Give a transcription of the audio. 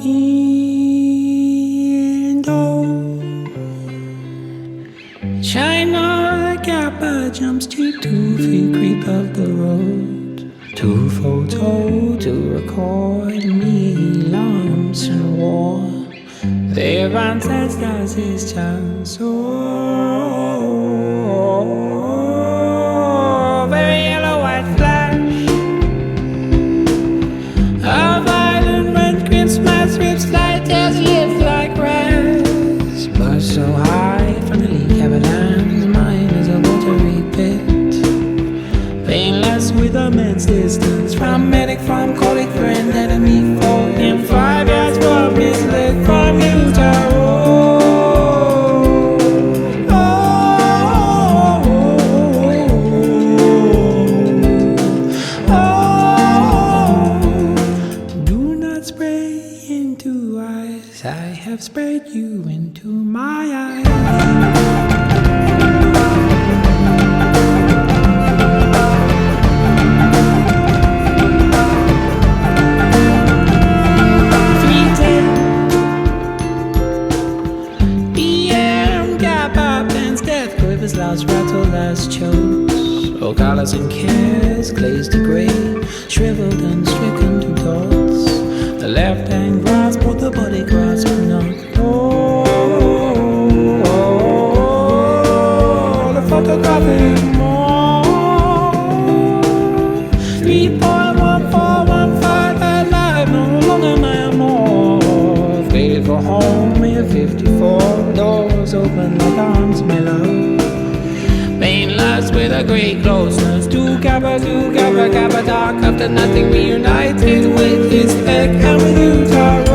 window. China Kappa jumps to 2 feet creep up the road. To photo, to record me lumps and war. Their ancestors is chance. Oh, very yellow white flash. A violent red Christmas rips light as lips like grass. But so high from the leak avalanche, mine is a watery pit. Painless with immense distance from medic, from colleague, friend, enemy, foe. In 5 years from misled from Utah. I have sprayed you into my eyes. 3:10 PM, gap up and death quivers, last rattle, last chokes. Oh, colors and cares, glazed to grey, shriveled and stricken to dots. The left hand grasp, but the body grasp not. The photographic more. 3.1415 at life, no longer my more. Faded for home, here 54 doors open like arms, my love. Painless with a great closeness. To Cabana, dark after nothing reunited with his head and with Utah.